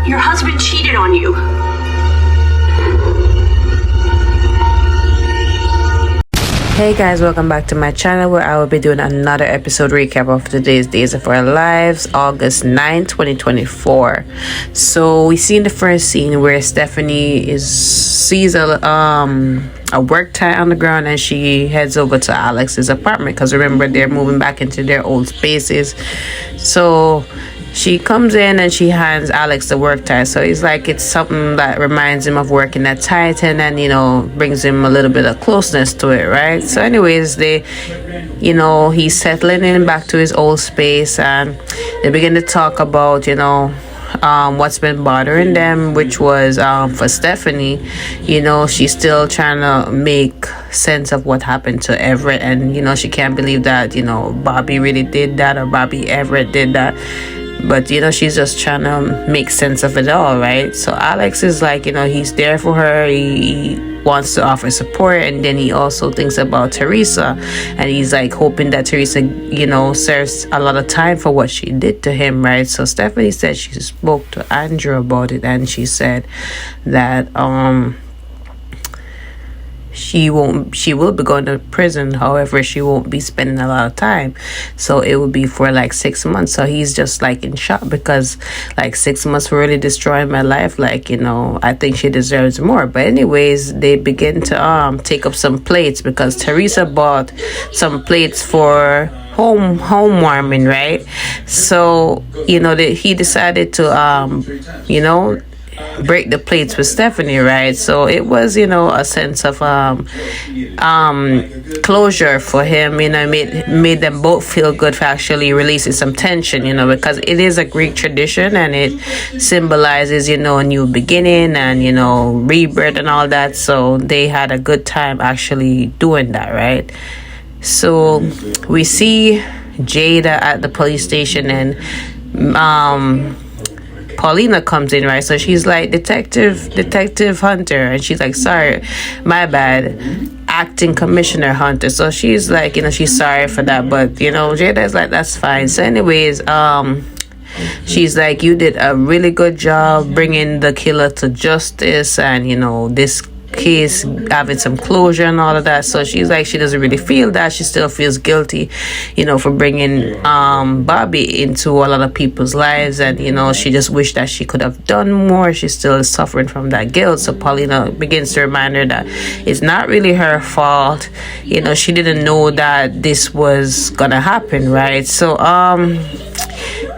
Your husband cheated on you. Hey guys, welcome back to my channel where I will be doing another episode recap of today's Days of Our Lives, August 9, 2024. So we see in the first scene where Stephanie sees a work tie on the ground and she heads over to Alex's apartment because remember they're moving back into their old spaces. So she comes in and she hands Alex the work tie. So he's like, it's something that reminds him of working at Titan and, brings him a little bit of closeness to it, right? So anyways, he's settling in back to his old space and they begin to talk about, what's been bothering them, which was for Stephanie, she's still trying to make sense of what happened to Everett and, she can't believe that, Bobby really did that or Bobby Everett did that. But, she's just trying to make sense of it all, right? So Alex is like, he's there for her. He wants to offer support. And then he also thinks about Teresa. And he's like hoping that Teresa, serves a lot of time for what she did to him, right? So Stephanie said she spoke to Andrew about it. And she said that, she will be going to prison. However, she won't be spending a lot of time, so it will be for like 6 months. So he's just like in shock because like 6 months really destroying my life. Like, I think she deserves more. But anyways, they begin to take up some plates because Teresa bought some plates for home warming, right? So he decided to break the plates with Stephanie, right? So it was, a sense of closure for him, made them both feel good for actually releasing some tension, because it is a Greek tradition and it symbolizes, a new beginning and, rebirth and all that. So they had a good time actually doing that, right? So we see Jada at the police station and Paulina comes in, right? So she's like, Detective Hunter. And she's like, sorry, my bad. Acting Commissioner Hunter. So she's like, she's sorry for that. But, Jada's like, that's fine. So anyways, she's like, you did a really good job bringing the killer to justice and, this case having some closure and all of that. So she's like, she doesn't really feel that. She still feels guilty, for bringing Bobby into a lot of people's lives, and she just wished that she could have done more. She's still suffering from that guilt. So Paulina begins to remind her that it's not really her fault. She didn't know that this was gonna happen, right? So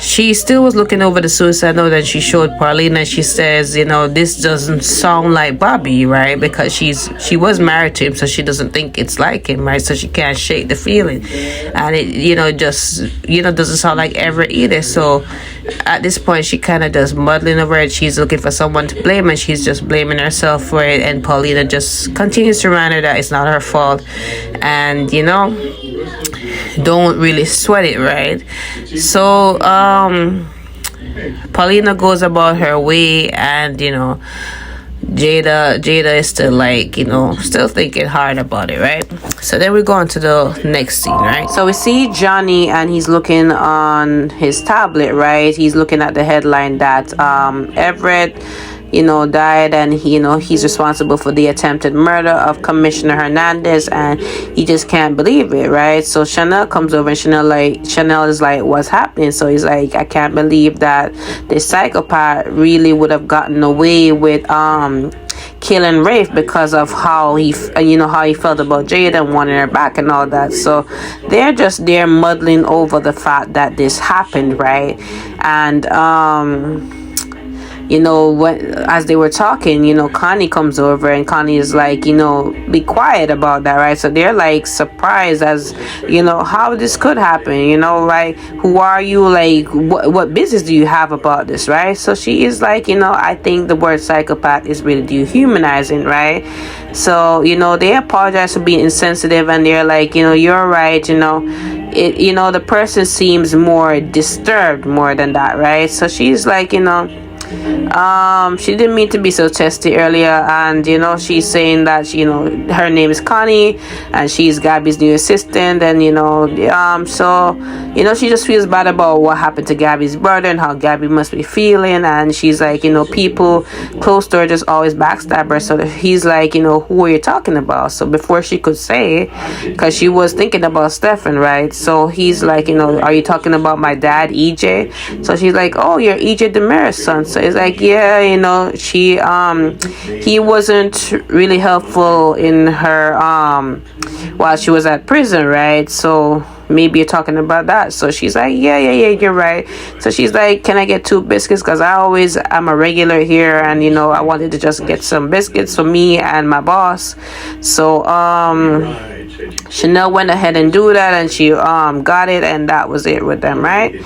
she still was looking over the suicide note and she showed Paulina. She says, this doesn't sound like Bobby, right? Because she was married to him, so she doesn't think it's like him, right? So she can't shake the feeling. And it, doesn't sound like Everett either. So at this point, she kind of does muddling over it. She's looking for someone to blame and she's just blaming herself for it. And Paulina just continues to remind her that it's not her fault. And, don't really sweat it, right? So Paulina goes about her way and Jada is still like still thinking hard about it, right? So then we go on to the next scene, right? So we see Johnny and he's looking on his tablet, right? He's looking at the headline that Everett died and he's responsible for the attempted murder of Commissioner Hernandez, and he just can't believe it, right? So Chanel comes over and Chanel is like, what's happening? So he's like, I can't believe that this psychopath really would have gotten away with killing Rafe because of how he felt about Jada and wanting her back and all that. So they're just there muddling over the fact that this happened, right? And as they were talking, Connie comes over and Connie is like, be quiet about that, right? So they're like surprised as, how this could happen, like, who are you? Like, what business do you have about this, right? So she is like, I think the word psychopath is really dehumanizing, right? So, they apologize for being insensitive and they're like, you're right, the person seems more disturbed more than that, right? So she's like, she didn't mean to be so testy earlier, and she's saying that her name is Connie and she's Gabby's new assistant, and so she just feels bad about what happened to Gabby's brother and how Gabby must be feeling, and she's like, people close to her just always backstab her. So he's like, who are you talking about? So before she could say, because she was thinking about Stefan, right? So he's like, are you talking about my dad, EJ? So she's like, oh, you're EJ Demaris' son. So it's like, yeah, he wasn't really helpful in her while she was at prison, right? So maybe you're talking about that. So she's like, yeah, you're right. So she's like, can I get 2 biscuits? Because I'm a regular here, and I wanted to just get some biscuits for me and my boss. So Chanel went ahead and do that, and she got it, and that was it with them, right?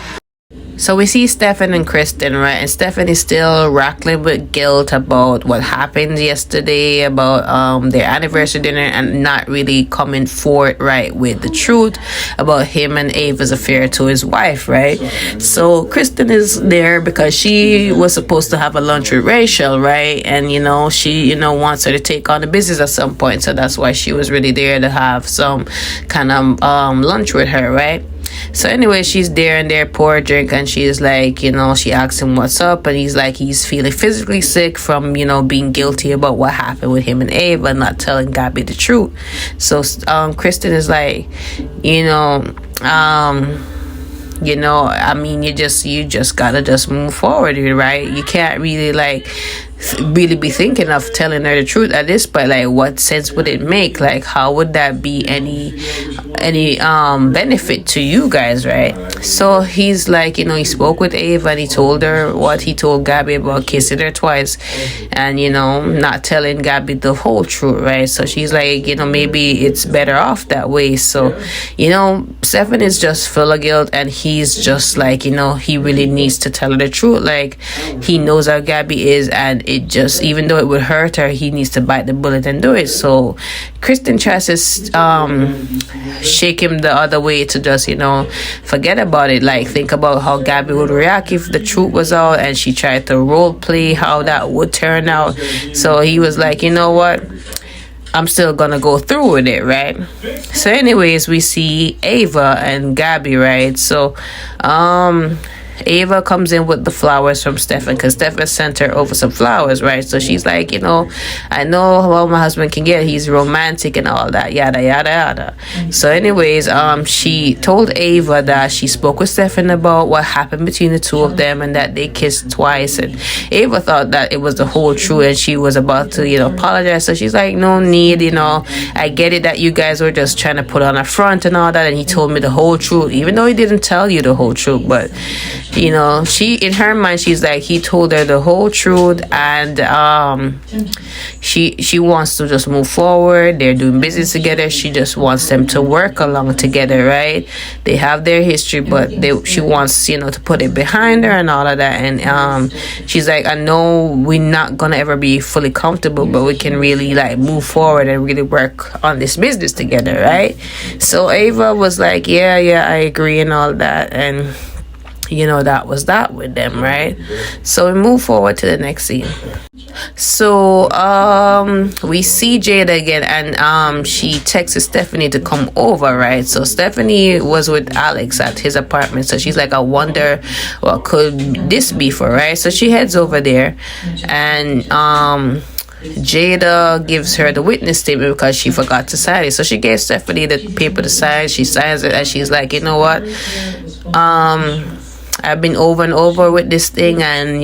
So we see Stefan and Kristen, right? And Stefan is still rackling with guilt about what happened yesterday, about their anniversary dinner, and not really coming forthright with the truth about him and Ava's affair to his wife, right? So Kristen is there because she was supposed to have a lunch with Rachel, right? And she wants her to take on the business at some point. So that's why she was really there to have some kind of lunch with her, right? So anyway, she's there and they pour a drink, and she's like, she asks him what's up, and he's like, he's feeling physically sick from, being guilty about what happened with him and Ava, not telling Gabby the truth. So Kristen is like, I mean, you just gotta just move forward, right? You can't really really be thinking of telling her the truth at this point. Like, what sense would it make? Like, how would that be any benefit to you guys, right? So he's like, he spoke with Ava, and he told her what he told Gabby about kissing her twice, and not telling Gabby the whole truth, right? So she's like, maybe it's better off that way. So Stefan is just full of guilt, and he's just like, he really needs to tell her the truth. Like, he knows how Gabby is, and it just, even though it would hurt her, he needs to bite the bullet and do it. So Kristen tries to shake him the other way to just forget about it. Like, think about how Gabby would react if the truth was out, and she tried to role play how that would turn out. So he was like, you know what, I'm still gonna go through with it, right? So anyways, we see Ava and Gabby, right? So Ava comes in with the flowers from Stefan, because Stefan sent her over some flowers, right? So she's like, I know how my husband can get. He's romantic and all that, yada, yada, yada. So anyways, she told Ava that she spoke with Stefan about what happened between the two of them, and that they kissed twice. And Ava thought that it was the whole truth, and she was about to, apologize. So she's like, no need, I get it that you guys were just trying to put on a front and all that, and he told me the whole truth, even though he didn't tell you the whole truth. But she, in her mind, she's like, he told her the whole truth, and she wants to just move forward. They're doing business together. She just wants them to work along together, right? They have their history, but she wants to put it behind her and all of that. And she's like, I know we're not gonna ever be fully comfortable, but we can really move forward and really work on this business together, right? So Ava was like, yeah, I agree and all that. And that was that with them, right? So we move forward to the next scene. So we see Jada again, and she texts Stephanie to come over, right? So Stephanie was with Alex at his apartment, so she's like, I wonder what could this be for, right? So she heads over there, and Jada gives her the witness statement because she forgot to sign it. So she gave Stephanie the paper to sign. She signs it, and she's like, you know what, I've been over and over with this thing, and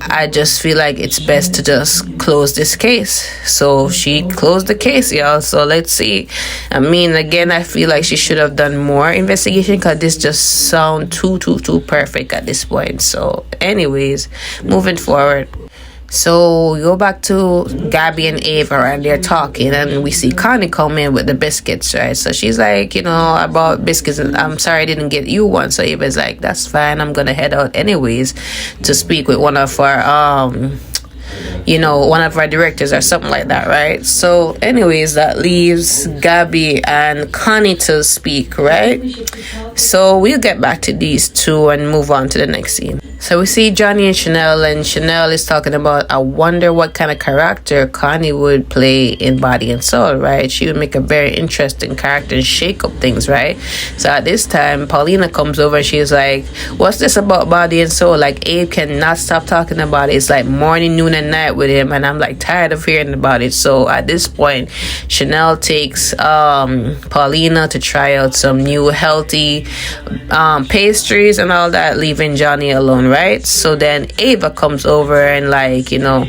I just feel like it's best to just close this case. So she closed the case, y'all. So let's see. I mean, again, I feel like she should have done more investigation, because this just sounds too perfect at this point. So anyways, moving forward. So we go back to Gabby and Ava, and they're talking, and we see Connie come in with the biscuits, right? So she's like, I bought biscuits, and I'm sorry I didn't get you one. So Ava's like, that's fine, I'm gonna head out anyways to speak with one of our you know, one of our directors or something like that, right? So anyways, that leaves Gabby and Connie to speak, right? So we'll get back to these two and move on to the next scene. So we see Johnny and Chanel is talking about, I wonder what kind of character Connie would play in Body and Soul, right? She would make a very interesting character and shake up things, right? So at this time, Paulina comes over and she's like, what's this about Body and Soul? Like, Abe cannot stop talking about it. It's like morning, noon, and night with him, and I'm like tired of hearing about it. So at this point, Chanel takes Paulina to try out some new healthy pastries and all that, leaving Johnny alone, right? So then Ava comes over and, like, you know,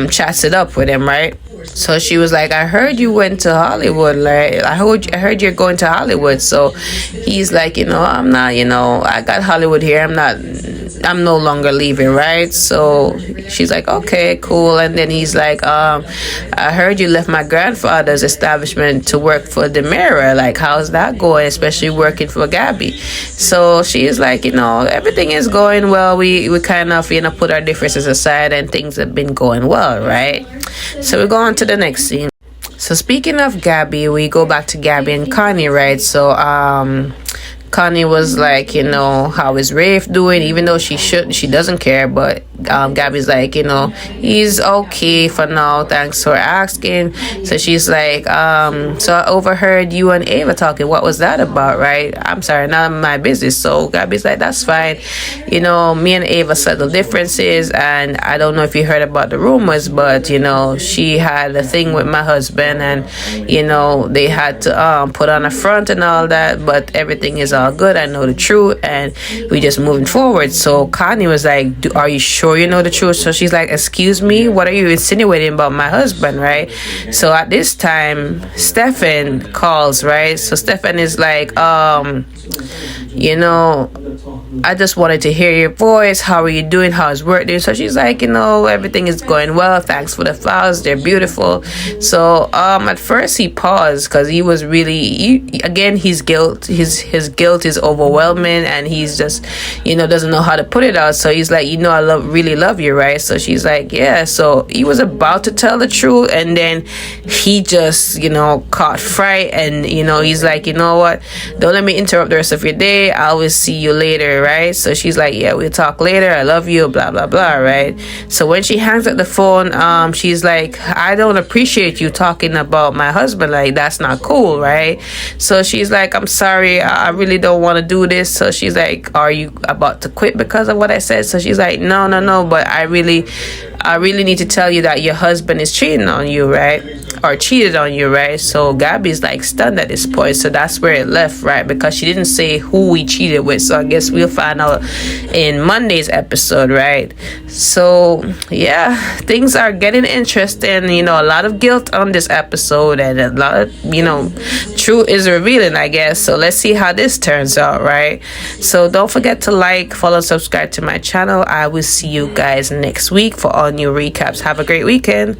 chats it up with him, right? So she was like, I heard you went to Hollywood. Like, I heard you're going to Hollywood. So he's like, you know, I'm not, you know, I got Hollywood here. I'm no longer leaving, right? So she's like, okay, cool. And then he's like, I heard you left my grandfather's establishment to work for the Mirror. Like, how's that going, especially working for Gabby? So she's like, you know, everything is going well. We kind of, you know, put our differences aside and things have been going well, right? So we go on to the next scene. So speaking of Gabby, we go back to Gabby and Connie, right? So Connie was like, you know, how is Rafe doing? Even though she doesn't care, but Gabby's like, you know, he's okay for now, thanks for asking. So she's like, so I overheard you and Ava talking. What was that about, right? I'm sorry, none of my business. So Gabby's like, that's fine. You know, me and Ava settled differences, and I don't know if you heard about the rumors, but, you know, she had a thing with my husband, and, you know, they had to put on a front and all that, but everything is all good. I know the truth, and we just moving forward. So Connie was like, are you sure you know the truth? So she's like, excuse me, what are you insinuating about my husband, right? So at this time, Stefan calls, right? So Stefan is like, you know, I just wanted to hear your voice. How are you doing? How's work doing? So she's like, you know, everything is going well. Thanks for the flowers. They're beautiful. So at first he paused because he was really, again, his guilt is overwhelming, and he's just, you know, doesn't know how to put it out. So he's like, you know, I really love you, right? So she's like, yeah. So he was about to tell the truth, and then he just, you know, caught fright, and, you know, he's like, you know what? Don't let me interrupt the rest of your day. I will see you later, right? So she's like, yeah, we'll talk later. I love you, blah, blah, blah, right? So when she hangs up the phone, she's like, I don't appreciate you talking about my husband. Like, that's not cool, right? So she's like, I'm sorry. I really don't want to do this. So she's like, are you about to quit because of what I said? So she's like, no, but I really need to tell you that your husband is cheating on you, right? Or cheated on you, right? So Gabby's like stunned at this point. So that's where it left, right? Because she didn't say who we cheated with. So I guess we'll find out in Monday's episode, right? So yeah, things are getting interesting. You know, a lot of guilt on this episode, and a lot of, you know, truth is revealing, I guess. So let's see how this turns out, right? So don't forget to like, follow, subscribe to my channel. I will see you guys next week for all new recaps. Have a great weekend.